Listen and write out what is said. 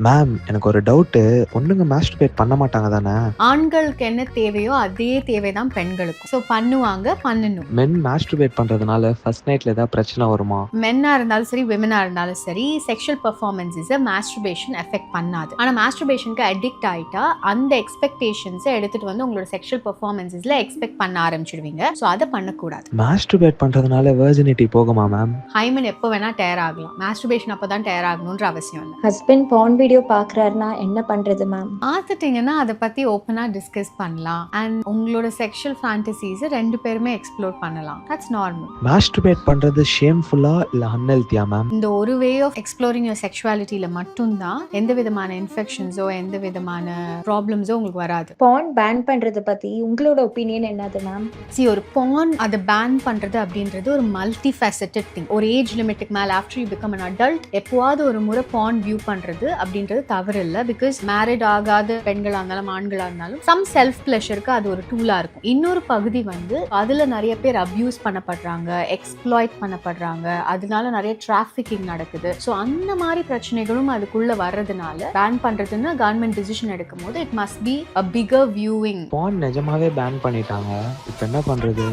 Ma'am எனக்கு ஒரு doubt. பொண்ணுங்க மாஸ்டர்பேட் பண்ண மாட்டாங்க தானே? ஆண்களுக்கு என்ன தேவையோ அதே தேவைதான் பெண்களுக்கும். ஸோ பண்ணுவாங்க, பண்ணணும். மென் மாஸ்டர்பேட் பண்றதுனால ஃபர்ஸ்ட் நைட்ல ஏதாவது பிரச்சனை வருமா? மென்னா இருந்தாலும் சரி, விமனா இருந்தாலும் சரி, செக்ஷுவல் பெர்ஃபார்மன்ஸை மாஸ்டர்பேஷன் எஃபெக்ட் பண்ணாது. ஆனால் மாஸ்டர்பேஷனுக்கு அடிக்ட் ஆயிட்டா அந்த எக்ஸ்பெக்டேஷன்ஸை எடுத்துட்டு வந்து உங்களோட செக்ஷுவல் பெர்ஃபார்மன்ஸில் எக்ஸ்பெக்ட் பண்ண ஆரம்பிச்சிடுவீங்க. ஸோ அதை பண்ணக்கூடாது. மாஸ்டர்பேட் பண்றதுனால வெர்ஜினிட்டி போகுமா மேம்? ஹைமன் எப்போ வேணா டயர் ஆகலாம். மாஸ்டர்பேஷன் அப்போ தான் டயர் ஆகணுன்ற அவசியம் இல்லை. ஹஸ்பண்ட் பான் வீடியோ பார்க்குறாருன்னா என்ன பண்ணுறது மேம்? பார்த்துட்டீங்கன்னா அதை பற்றி ஓப்பனாக டிஸ்கஸ் பண்ணலாம். அண்ட் உங்களோட செக்ஷுவல் ஃபேண்டசிஸை 2 பேருமே எக்ஸ்ப்ளோர் பண்ணலாம். That's normal. மாஸ்டர்பேட் பண்றது ஷேம்ஃபுல்லா இல்ல அன்ஹெல்த்தியா மேம்? இந்த ஒரு வே ஆஃப் எக்ஸ்ப்ளோரிங் யுவர் செக்ஷுவாலிட்டியில் மட்டும்தான் எந்த விதமான இன்ஃபெக்ஷன்ஸோ எந்த விதமான ப்ராப்ளம்ஸோ உங்களுக்கு வராது. பான் பேன் பண்ணுறதை பற்றி உங்களோட ஒப்பீனியன் என்னது மேம்? ஒரு பான் அதை பேன் பண்ணுறது அப்படின்றது ஒரு மல்டி ஃபேசட்டட் திங். ஒரு ஏஜ் லிமிட்டுக்கு மேலே after you become an adult எப்போவாவது ஒரு முறை பான் வியூ பண்ணுறது அப்படின்றது தவறு இல்லை. பிகாஸ் மேரிட் ஆகாத பெண்களாக இருந்தாலும் ஆண்களாக இருந்தாலும் சம் செல்ஃப் ப்ளஷருக்கு அது ஒரு டூலாக இருக்கும். இன்னொரு பகுதி வந்து அதில் நிறைய பேர் அப்யூஸ் பண்ணப்படுறாங்க, எக்ஸ்ப்ளாய்ட் பண்ணப்படுறாங்க, அதனால நிறைய டிராஃபிக்கிங் நடக்குது. ஸோ அந்த மாதிரி பிரச்சனைகளும் அதுக்குள்ளே வர்றதுனால பேன் பண்ணுறதுன்னு கவர்மெண்ட் டிசிஷன் எடுக்கும் போது it must be a bigger viewing. Ban நிஜமாவே பேன் பண்ணிட்டாங்க, இப்போ என்ன பண்றது?